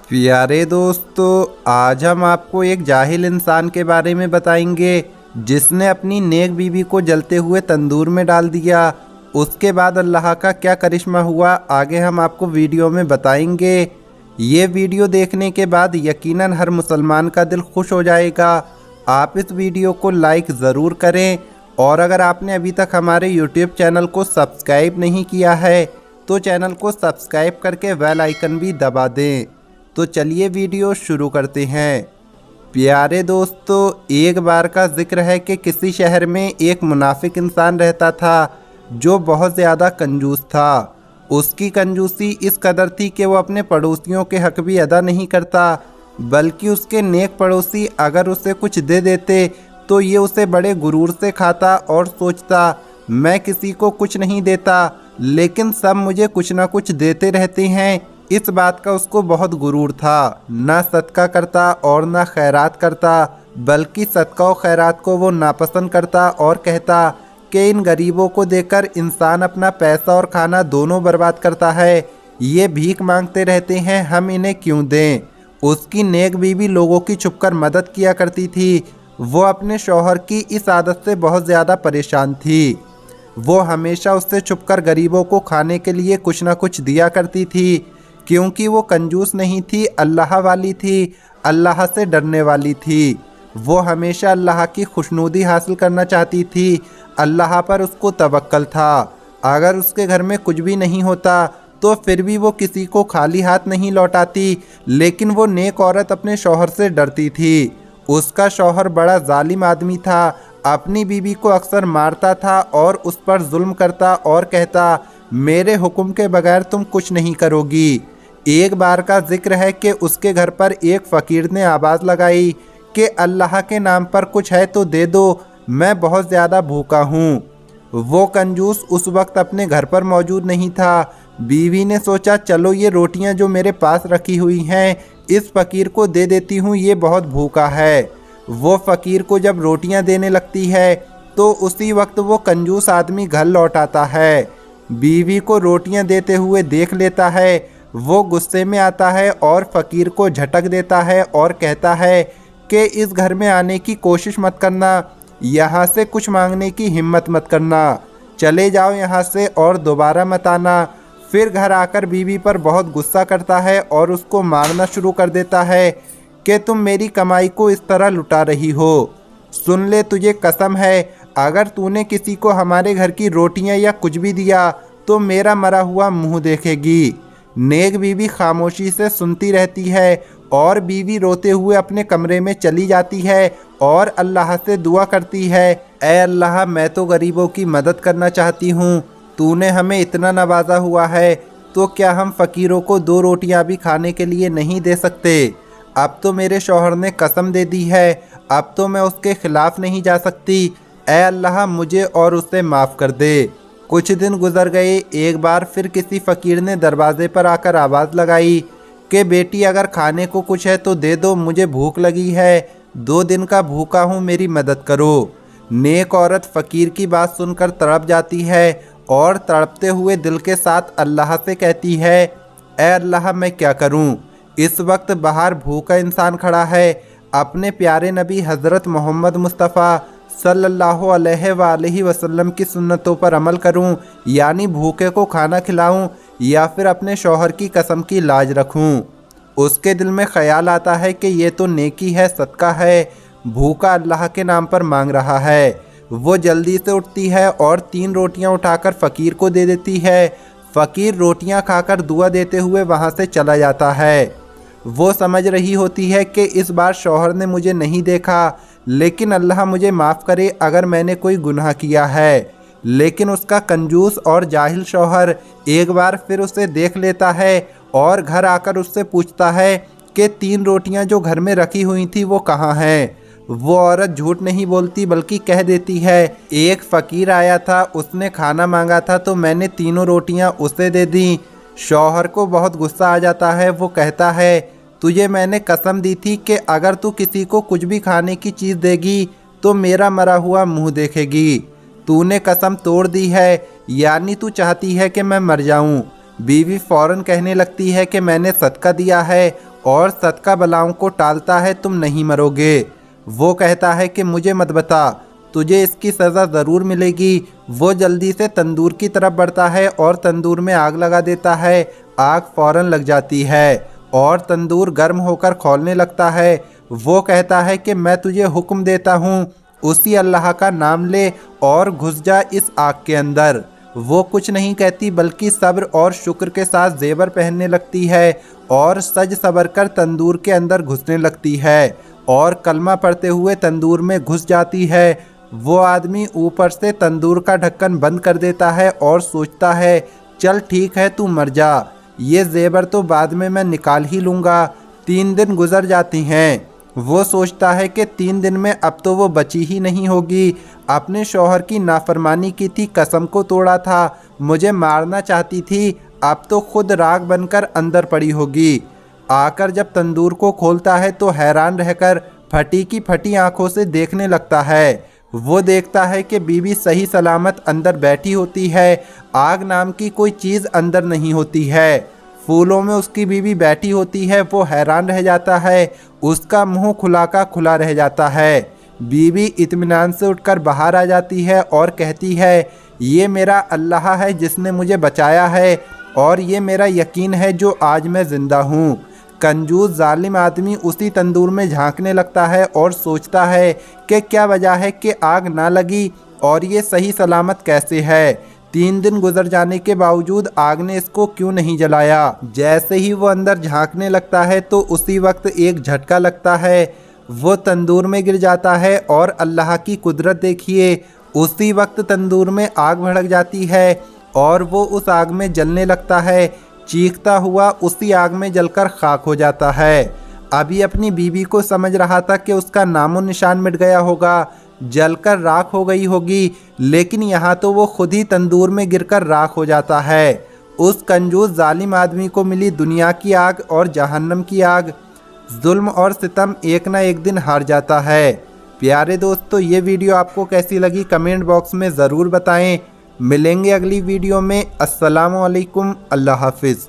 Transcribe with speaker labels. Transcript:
Speaker 1: प्यारे दोस्तों, आज हम आपको एक जाहिल इंसान के बारे में बताएंगे जिसने अपनी नेक बीवी को जलते हुए तंदूर में डाल दिया। उसके बाद अल्लाह का क्या करिश्मा हुआ, आगे हम आपको वीडियो में बताएंगे। ये वीडियो देखने के बाद यकीनन हर मुसलमान का दिल खुश हो जाएगा। आप इस वीडियो को लाइक ज़रूर करें और अगर आपने अभी तक हमारे यूट्यूब चैनल को सब्सक्राइब नहीं किया है तो चैनल को सब्सक्राइब करके बेल आइकन भी दबा दें। तो चलिए वीडियो शुरू करते हैं। प्यारे दोस्तों, एक बार का जिक्र है कि किसी शहर में एक मुनाफिक इंसान रहता था जो बहुत ज़्यादा कंजूस था। उसकी कंजूसी इस कदर थी कि वो अपने पड़ोसियों के हक भी अदा नहीं करता, बल्कि उसके नेक पड़ोसी अगर उसे कुछ दे देते तो ये उसे बड़े गुरूर से खाता और सोचता मैं किसी को कुछ नहीं देता लेकिन सब मुझे कुछ ना कुछ देते रहते हैं। इस बात का उसको बहुत गुरूर था। ना सदका करता और ना खैरात करता, बल्कि सदका और खैरात को वो नापसंद करता और कहता कि इन गरीबों को देकर इंसान अपना पैसा और खाना दोनों बर्बाद करता है। ये भीख मांगते रहते हैं, हम इन्हें क्यों दें। उसकी नेक बीवी लोगों की छुपकर मदद किया करती थी। वो अपने शौहर की इस आदत से बहुत ज़्यादा परेशान थी। वो हमेशा उससे छुपकर गरीबों को खाने के लिए कुछ ना कुछ दिया करती थी, क्योंकि वो कंजूस नहीं थी, अल्लाह वाली थी, अल्लाह से डरने वाली थी। वो हमेशा अल्लाह की खुशनुदी हासिल करना चाहती थी। अल्लाह पर उसको तवक्कल था। अगर उसके घर में कुछ भी नहीं होता तो फिर भी वो किसी को खाली हाथ नहीं लौटाती, लेकिन वो नेक औरत अपने शौहर से डरती थी। उसका शौहर बड़ा जालिम आदमी था, अपनी बीवी को अक्सर मारता था और उस पर जुल्म करता और कहता मेरे हुक्म के बगैर तुम कुछ नहीं करोगी। एक बार का जिक्र है कि उसके घर पर एक फ़कीर ने आवाज़ लगाई कि अल्लाह के नाम पर कुछ है तो दे दो, मैं बहुत ज़्यादा भूखा हूँ। वो कंजूस उस वक्त अपने घर पर मौजूद नहीं था। बीवी ने सोचा चलो ये रोटियां जो मेरे पास रखी हुई हैं इस फ़कीर को दे देती हूँ, ये बहुत भूखा है। वो फ़कीर को जब रोटियां देने लगती है तो उसी वक्त वो कंजूस आदमी घर लौट आता है। बीवी को रोटियां देते हुए देख लेता है। वो गुस्से में आता है और फ़कीर को झटक देता है और कहता है कि इस घर में आने की कोशिश मत करना, यहाँ से कुछ मांगने की हिम्मत मत करना, चले जाओ यहाँ से और दोबारा मत आना। फिर घर आकर बीवी पर बहुत गुस्सा करता है और उसको मारना शुरू कर देता है कि तुम मेरी कमाई को इस तरह लुटा रही हो। सुन ले, तुझे कसम है अगर तूने किसी को हमारे घर की रोटियां या कुछ भी दिया तो मेरा मरा हुआ मुंह देखेगी। नेक बीवी खामोशी से सुनती रहती है और बीवी रोते हुए अपने कमरे में चली जाती है और अल्लाह से दुआ करती है ऐ अल्लाह, मैं तो गरीबों की मदद करना चाहती हूँ, तूने हमें इतना नवाजा हुआ है तो क्या हम फ़कीरों को 2 रोटियां भी खाने के लिए नहीं दे सकते। अब तो मेरे शौहर ने कसम दे दी है, अब तो मैं उसके खिलाफ़ नहीं जा सकती। ऐ अल्लाह, मुझे और उसे माफ़ कर दे। कुछ दिन गुजर गए। एक बार फिर किसी फ़कीर ने दरवाज़े पर आकर आवाज़ लगाई कि बेटी अगर खाने को कुछ है तो दे दो, मुझे भूख लगी है, 2 दिन का भूखा हूँ, मेरी मदद करो। नेक औरत फ़कीर की बात सुनकर तड़प जाती है और तड़पते हुए दिल के साथ अल्लाह से कहती है ऐ अल्लाह, मैं क्या करूँ। इस वक्त बाहर भूखा इंसान खड़ा है। अपने प्यारे नबी हज़रत मोहम्मद मुस्तफ़ा सल्लल्लाहु अलैहि वसल्लम की सुन्नतों पर अमल करूं, यानी भूखे को खाना खिलाऊं या फिर अपने शौहर की कसम की लाज रखूं। उसके दिल में ख्याल आता है कि ये तो नेकी है, सदका है, भूखा अल्लाह के नाम पर मांग रहा है। वो जल्दी से उठती है और 3 रोटियां उठाकर फ़कीर को दे देती है। फ़कीर रोटियां खाकर दुआ देते हुए वहाँ से चला जाता है। वो समझ रही होती है कि इस बार शौहर ने मुझे नहीं देखा, लेकिन अल्लाह मुझे माफ़ करे अगर मैंने कोई गुनाह किया है। लेकिन उसका कंजूस और जाहिल शौहर एक बार फिर उसे देख लेता है और घर आकर उससे पूछता है कि 3 रोटियां जो घर में रखी हुई थी वो कहाँ हैं। वो औरत झूठ नहीं बोलती बल्कि कह देती है एक फ़कीर आया था, उसने खाना मांगा था तो मैंने 3 रोटियां उसे दे दी। शौहर को बहुत गुस्सा आ जाता है। वो कहता है तुझे मैंने कसम दी थी कि अगर तू किसी को कुछ भी खाने की चीज़ देगी तो मेरा मरा हुआ मुंह देखेगी। तूने कसम तोड़ दी है, यानी तू चाहती है कि मैं मर जाऊं। बीवी फ़ौरन कहने लगती है कि मैंने सदका दिया है اور सदका बलाओं को टालता है, तुम नहीं मरोगे। वो कहता है कि मुझे मत बता, तुझे इसकी सज़ा ज़रूर मिलेगी। वो जल्दी से तंदूर की तरफ बढ़ता है और तंदूर में आग लगा देता है। आग फ़ौरन लग जाती है और तंदूर गर्म होकर खौलने लगता है। वो कहता है कि मैं तुझे हुक्म देता हूँ, उसी अल्लाह का नाम ले और घुस जा इस आग के अंदर। वो कुछ नहीं कहती बल्कि सब्र और शुक्र के साथ ज़ेवर पहनने लगती है और सज सबर कर तंदूर के अंदर घुसने लगती है और कलमा पढ़ते हुए तंदूर में घुस जाती है। वो आदमी ऊपर से तंदूर का ढक्कन बंद कर देता है और सोचता है, चल ठीक है, तू मर जा, ये ज़ेवर तो बाद में मैं निकाल ही लूँगा। 3 दिन गुजर जाती हैं। वो सोचता है कि 3 दिन में अब तो वो बची ही नहीं होगी। अपने शौहर की नाफरमानी की थी, कसम को तोड़ा था, मुझे मारना चाहती थी, अब तो खुद राख बनकर अंदर पड़ी होगी। आकर जब तंदूर को खोलता है तो हैरान रहकर फटी की फटी आंखों से देखने लगता है। वो देखता है कि बीवी सही सलामत अंदर बैठी होती है, आग नाम की कोई चीज़ अंदर नहीं होती है। फूलों में उसकी बीवी बैठी होती है। वो हैरान रह जाता है, उसका मुंह खुला का खुला रह जाता है। बीवी इत्मीनान से उठकर बाहर आ जाती है और कहती है, ये मेरा अल्लाह है जिसने मुझे बचाया है और ये मेरा यकीन है जो आज मैं ज़िंदा हूँ। कंजूस जालिम आदमी उसी तंदूर में झांकने लगता है और सोचता है कि क्या वजह है कि आग ना लगी और ये सही सलामत कैसे है। 3 दिन गुजर जाने के बावजूद आग ने इसको क्यों नहीं जलाया। जैसे ही वो अंदर झांकने लगता है तो उसी वक्त एक झटका लगता है। वो तंदूर में गिर जाता है और अल्लाह की कुदरत देखिए, उसी वक्त तंदूर में आग भड़क जाती है और वो उस आग में जलने लगता है। चीखता हुआ उसी आग में जलकर खाक हो जाता है। अभी अपनी बीवी को समझ रहा था कि उसका नामो निशान मिट गया होगा, जलकर राख हो गई होगी, लेकिन यहाँ तो वो खुद ही तंदूर में गिरकर राख हो जाता है। उस कंजूस जालिम आदमी को मिली दुनिया की आग और जहन्नम की आग। जुल्म और सितम एक ना एक दिन हार जाता है। प्यारे दोस्तों, ये वीडियो आपको कैसी लगी कमेंट बॉक्स में ज़रूर बताएं। मिलेंगे अगली वीडियो में। अस्सलामु अलैकुम, अल्लाह हाफिज़।